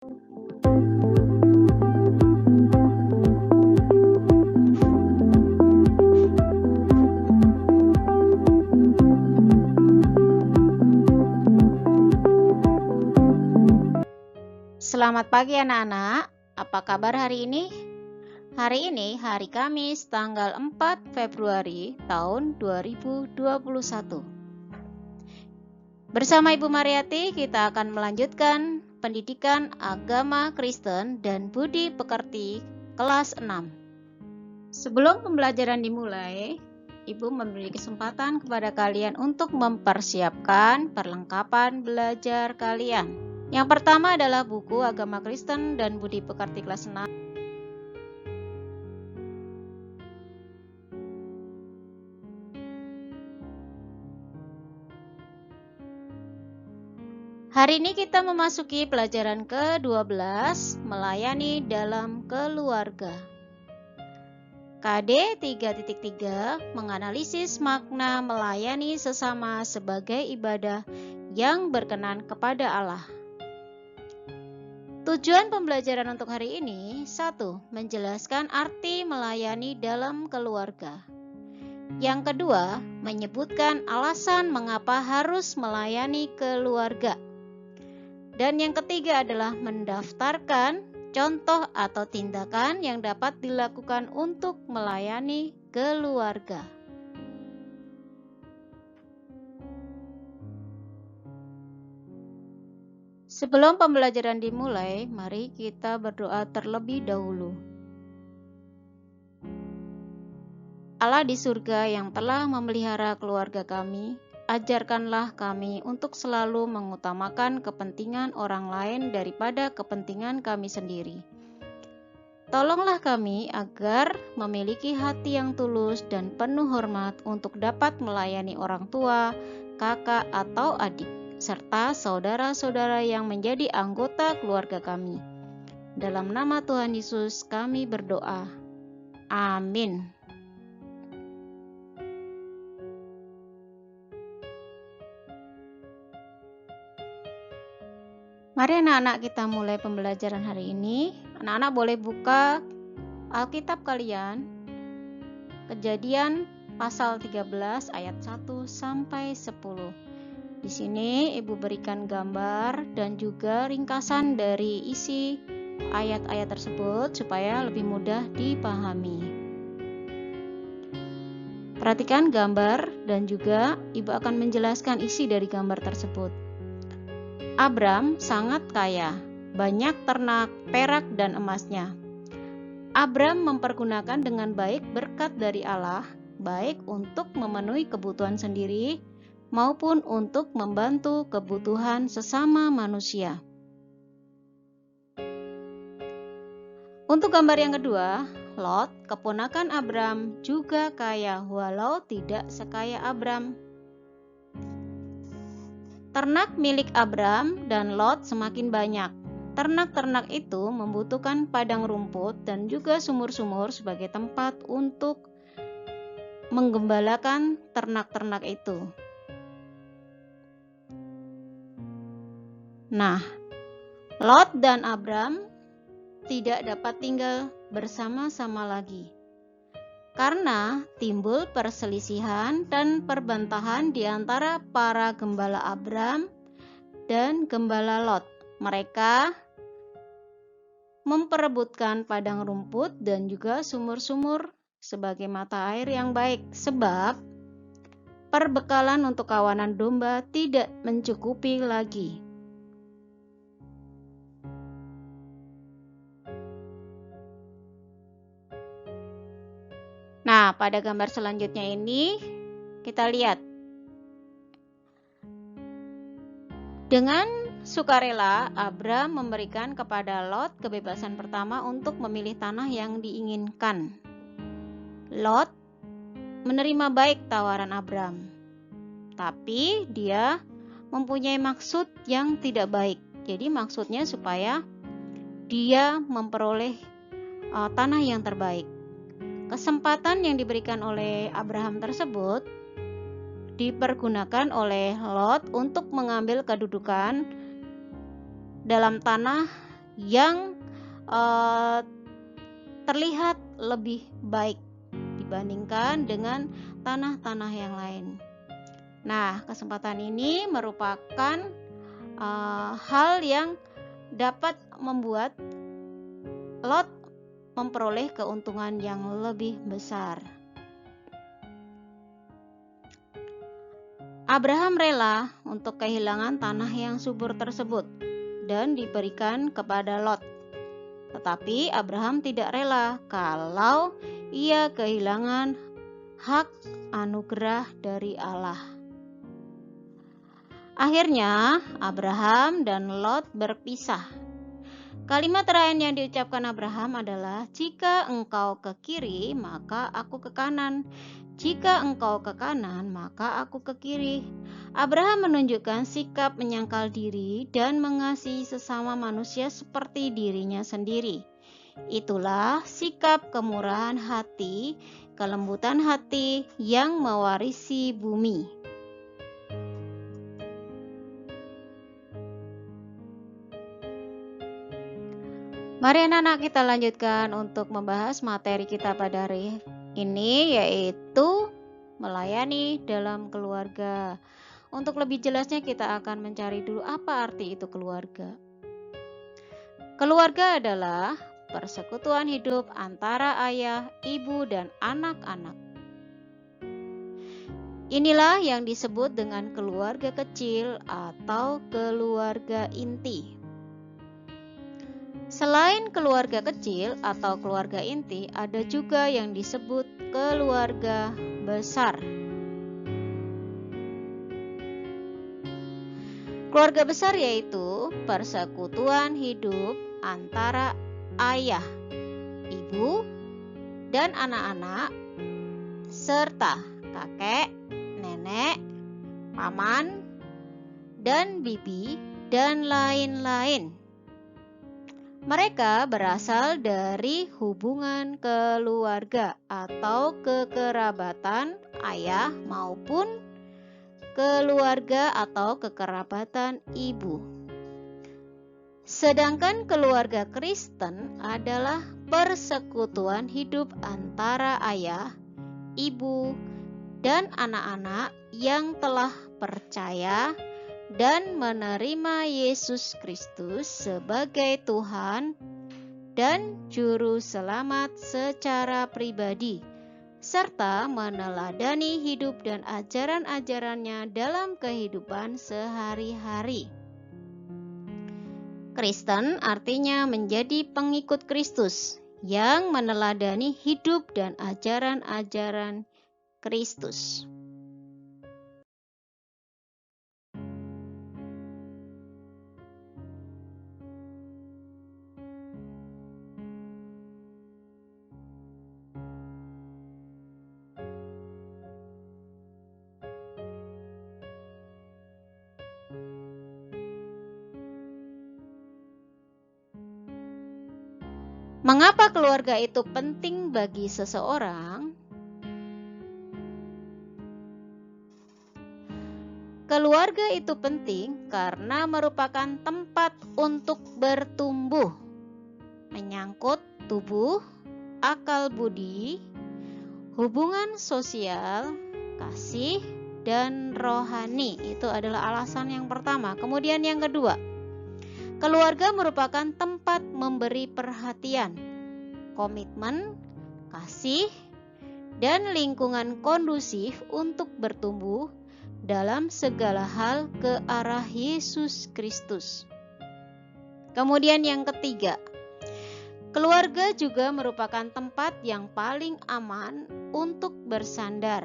Selamat pagi anak-anak, apa kabar hari ini? Hari ini hari Kamis tanggal 4 Februari tahun 2021. Bersama Ibu Mariati kita akan melanjutkan pendidikan agama Kristen dan budi pekerti kelas 6. Sebelum pembelajaran dimulai, Ibu memberi kesempatan kepada kalian untuk mempersiapkan perlengkapan belajar kalian. Yang pertama adalah buku Agama Kristen dan Budi Pekerti kelas 6. Hari ini kita memasuki pelajaran ke-12, melayani dalam keluarga. KD 3.3 menganalisis makna melayani sesama sebagai ibadah yang berkenan kepada Allah. Tujuan pembelajaran untuk hari ini, 1. Menjelaskan arti melayani dalam keluarga. Yang kedua, menyebutkan alasan mengapa harus melayani keluarga. Dan yang ketiga adalah mendaftarkan contoh atau tindakan yang dapat dilakukan untuk melayani keluarga. Sebelum pembelajaran dimulai, mari kita berdoa terlebih dahulu. Allah di surga yang telah memelihara keluarga kami, ajarkanlah kami untuk selalu mengutamakan kepentingan orang lain daripada kepentingan kami sendiri. Tolonglah kami agar memiliki hati yang tulus dan penuh hormat untuk dapat melayani orang tua, kakak atau adik, serta saudara-saudara yang menjadi anggota keluarga kami. Dalam nama Tuhan Yesus kami berdoa. Amin. Mari anak-anak kita mulai pembelajaran hari ini. Anak-anak boleh buka Alkitab kalian. Kejadian pasal 13 ayat 1 sampai 10. Di sini Ibu berikan gambar dan juga ringkasan dari isi ayat-ayat tersebut supaya lebih mudah dipahami. Perhatikan gambar dan juga Ibu akan menjelaskan isi dari gambar tersebut. Abram sangat kaya, banyak ternak, perak dan emasnya. Abram mempergunakan dengan baik berkat dari Allah, baik untuk memenuhi kebutuhan sendiri maupun untuk membantu kebutuhan sesama manusia. Untuk gambar yang kedua, Lot, keponakan Abram, juga kaya walau tidak sekaya Abram. Ternak milik Abram dan Lot semakin banyak. Ternak-ternak itu membutuhkan padang rumput dan juga sumur-sumur sebagai tempat untuk menggembalakan ternak-ternak itu. Nah, Lot dan Abram tidak dapat tinggal bersama-sama lagi karena timbul perselisihan dan perbantahan di antara para gembala Abram dan gembala Lot. Mereka memperebutkan padang rumput dan juga sumur-sumur sebagai mata air yang baik, sebab perbekalan untuk kawanan domba tidak mencukupi lagi. Nah, pada gambar selanjutnya ini kita lihat. Dengan sukarela, Abram memberikan kepada Lot kebebasan pertama untuk memilih tanah yang diinginkan. Lot menerima baik tawaran Abram, tapi dia mempunyai maksud yang tidak baik. Jadi maksudnya supaya dia memperoleh tanah yang terbaik. Kesempatan yang diberikan oleh Abraham tersebut dipergunakan oleh Lot untuk mengambil kedudukan dalam tanah yang terlihat lebih baik dibandingkan dengan tanah-tanah yang lain. Nah, kesempatan ini merupakan hal yang dapat membuat Lot memperoleh keuntungan yang lebih besar. Abraham rela untuk kehilangan tanah yang subur tersebut dan diberikan kepada Lot. Tetapi Abraham tidak rela kalau ia kehilangan hak anugerah dari Allah. Akhirnya Abraham dan Lot berpisah. Kalimat terakhir yang diucapkan Abraham adalah, "Jika engkau ke kiri, maka aku ke kanan. Jika engkau ke kanan, maka aku ke kiri." Abraham menunjukkan sikap menyangkal diri dan mengasihi sesama manusia seperti dirinya sendiri. Itulah sikap kemurahan hati, kelembutan hati yang mewarisi bumi. Mari anak-anak, kita lanjutkan untuk membahas materi kita pada hari ini, yaitu melayani dalam keluarga. Untuk lebih jelasnya kita akan mencari dulu apa arti itu keluarga. Keluarga adalah persekutuan hidup antara ayah, ibu, dan anak-anak. Inilah yang disebut dengan keluarga kecil atau keluarga inti. Selain keluarga kecil atau keluarga inti, ada juga yang disebut keluarga besar. Keluarga besar yaitu persekutuan hidup antara ayah, ibu, dan anak-anak, serta kakek, nenek, paman, dan bibi, dan lain-lain. Mereka berasal dari hubungan keluarga atau kekerabatan ayah maupun keluarga atau kekerabatan ibu. Sedangkan keluarga Kristen adalah persekutuan hidup antara ayah, ibu, dan anak-anak yang telah percaya dan menerima Yesus Kristus sebagai Tuhan dan Juru Selamat secara pribadi, serta meneladani hidup dan ajaran-ajarannya dalam kehidupan sehari-hari. Kristen artinya menjadi pengikut Kristus yang meneladani hidup dan ajaran-ajaran Kristus. Mengapa keluarga itu penting bagi seseorang? Keluarga itu penting karena merupakan tempat untuk bertumbuh, menyangkut tubuh, akal budi, hubungan sosial, kasih, dan rohani. Itu adalah alasan yang pertama. Kemudian yang kedua, keluarga merupakan tempat memberi perhatian, komitmen, kasih, dan lingkungan kondusif untuk bertumbuh dalam segala hal ke arah Yesus Kristus. Kemudian yang ketiga, keluarga juga merupakan tempat yang paling aman untuk bersandar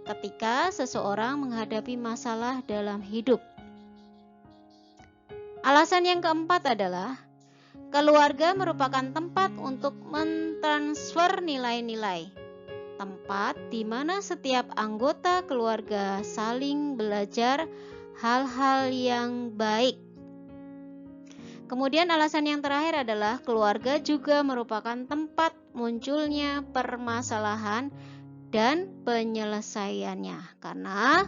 ketika seseorang menghadapi masalah dalam hidup. Alasan yang keempat adalah keluarga merupakan tempat untuk mentransfer nilai-nilai, tempat di mana setiap anggota keluarga saling belajar hal-hal yang baik. Kemudian alasan yang terakhir adalah keluarga juga merupakan tempat munculnya permasalahan dan penyelesaiannya, karena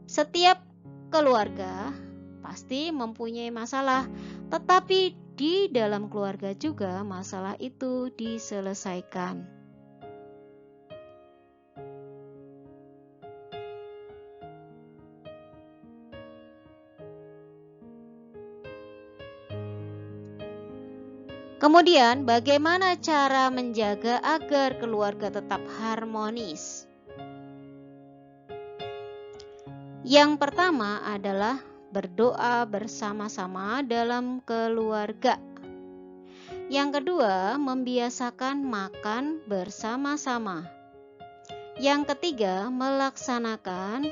setiap keluarga pasti mempunyai masalah, tetapi di dalam keluarga juga masalah itu diselesaikan. Kemudian, bagaimana cara menjaga agar keluarga tetap harmonis? Yang pertama adalah berdoa bersama-sama dalam keluarga. Yang kedua, membiasakan makan bersama-sama. Yang ketiga, melaksanakan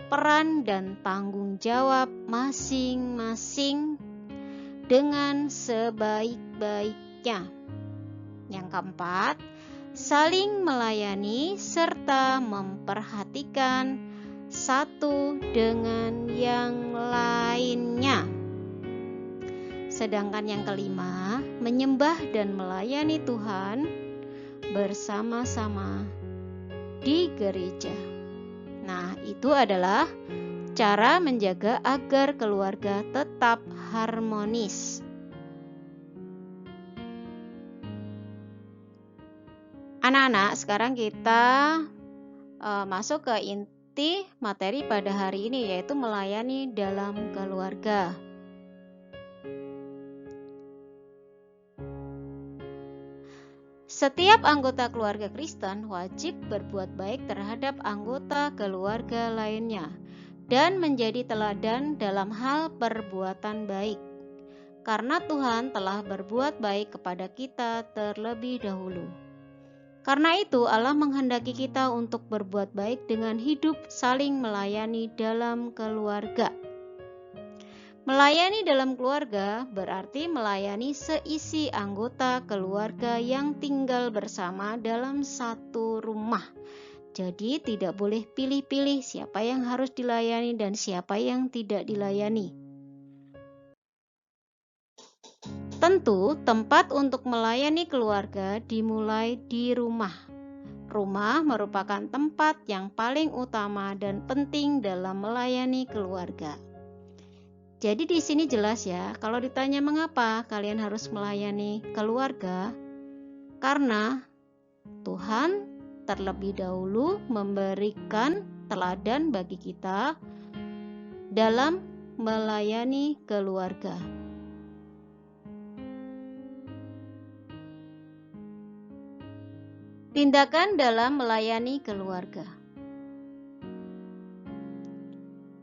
peran dan tanggung jawab masing-masing dengan sebaik-baiknya. Yang keempat, saling melayani serta memperhatikan satu dengan yang lainnya. Sedangkan yang kelima, menyembah dan melayani Tuhan bersama-sama di gereja. Nah, itu adalah cara menjaga agar keluarga tetap harmonis. Anak-anak, sekarang kita masuk ke inti materi pada hari ini, yaitu melayani dalam keluarga. Setiap anggota keluarga Kristen wajib berbuat baik terhadap anggota keluarga lainnya dan menjadi teladan dalam hal perbuatan baik, karena Tuhan telah berbuat baik kepada kita terlebih dahulu. Karena itu Allah menghendaki kita untuk berbuat baik dengan hidup saling melayani dalam keluarga. Melayani dalam keluarga berarti melayani seisi anggota keluarga yang tinggal bersama dalam satu rumah. Jadi tidak boleh pilih-pilih siapa yang harus dilayani dan siapa yang tidak dilayani. Tentu, tempat untuk melayani keluarga dimulai di rumah. Rumah merupakan tempat yang paling utama dan penting dalam melayani keluarga. Jadi di sini jelas ya, kalau ditanya mengapa kalian harus melayani keluarga, karena Tuhan terlebih dahulu memberikan teladan bagi kita dalam melayani keluarga. Tindakan dalam melayani keluarga.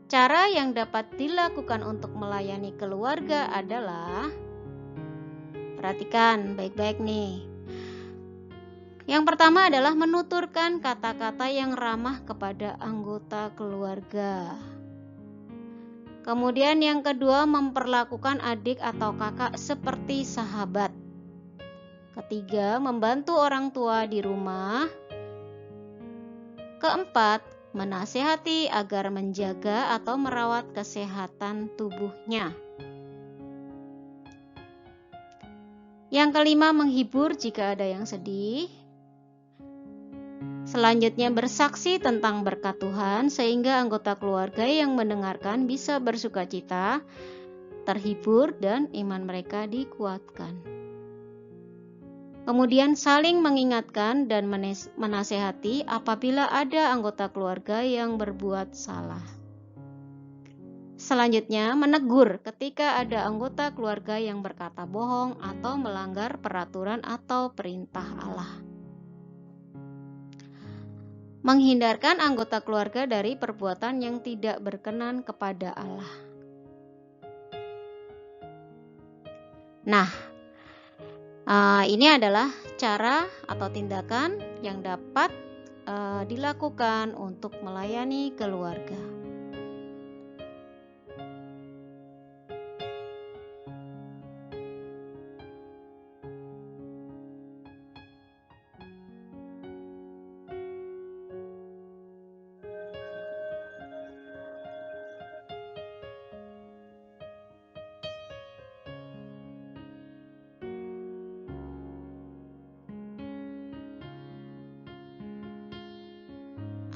Cara yang dapat dilakukan untuk melayani keluarga adalah, perhatikan baik-baik nih. Yang pertama adalah menuturkan kata-kata yang ramah kepada anggota keluarga. Kemudian yang kedua, memperlakukan adik atau kakak seperti sahabat. Ketiga, membantu orang tua di rumah. Keempat, menasihati agar menjaga atau merawat kesehatan tubuhnya. Yang kelima, menghibur jika ada yang sedih. Selanjutnya, bersaksi tentang berkat Tuhan sehingga anggota keluarga yang mendengarkan bisa bersukacita, terhibur, dan iman mereka dikuatkan. Kemudian saling mengingatkan dan menasehati apabila ada anggota keluarga yang berbuat salah. Selanjutnya, menegur ketika ada anggota keluarga yang berkata bohong atau melanggar peraturan atau perintah Allah. Menghindarkan anggota keluarga dari perbuatan yang tidak berkenan kepada Allah. Nah, ini adalah cara atau tindakan yang dapat dilakukan untuk melayani keluarga.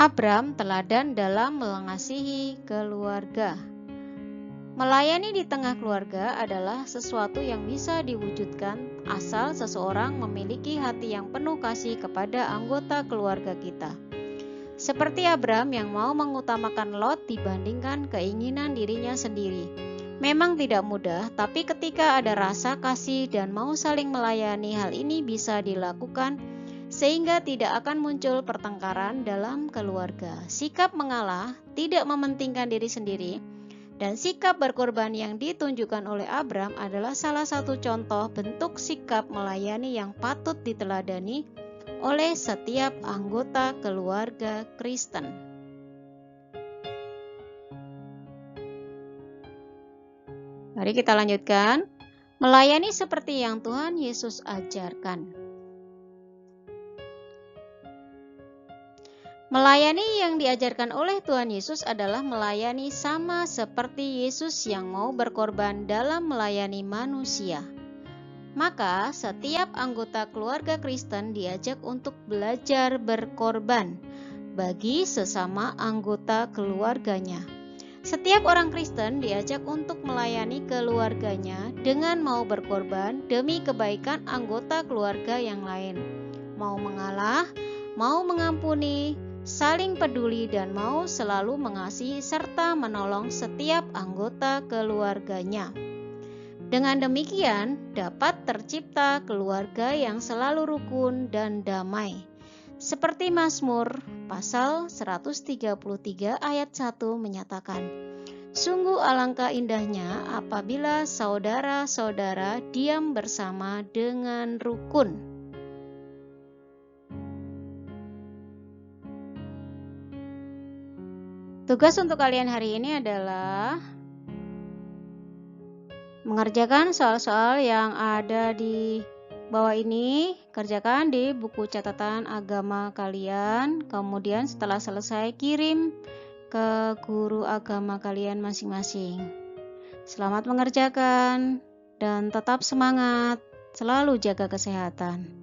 Abram teladan dalam mengasihi keluarga. Melayani di tengah keluarga adalah sesuatu yang bisa diwujudkan asal seseorang memiliki hati yang penuh kasih kepada anggota keluarga kita. Seperti Abram yang mau mengutamakan Lot dibandingkan keinginan dirinya sendiri. Memang tidak mudah, tapi ketika ada rasa kasih dan mau saling melayani, hal ini bisa dilakukan sehingga tidak akan muncul pertengkaran dalam keluarga. Sikap mengalah, tidak mementingkan diri sendiri, dan sikap berkorban yang ditunjukkan oleh Abram adalah salah satu contoh bentuk sikap melayani yang patut diteladani oleh setiap anggota keluarga Kristen. Mari kita lanjutkan. Melayani seperti yang Tuhan Yesus ajarkan. Melayani yang diajarkan oleh Tuhan Yesus adalah melayani sama seperti Yesus yang mau berkorban dalam melayani manusia. Maka setiap anggota keluarga Kristen diajak untuk belajar berkorban bagi sesama anggota keluarganya. Setiap orang Kristen diajak untuk melayani keluarganya dengan mau berkorban demi kebaikan anggota keluarga yang lain. Mau mengalah, mau mengampuni, saling peduli, dan mau selalu mengasihi serta menolong setiap anggota keluarganya. Dengan demikian, dapat tercipta keluarga yang selalu rukun dan damai. Seperti Mazmur pasal 133 ayat 1 menyatakan, "Sungguh alangkah indahnya apabila saudara-saudara diam bersama dengan rukun." Tugas untuk kalian hari ini adalah mengerjakan soal-soal yang ada di bawah ini. Kerjakan di buku catatan agama kalian, kemudian setelah selesai kirim ke guru agama kalian masing-masing. Selamat mengerjakan dan tetap semangat, selalu jaga kesehatan.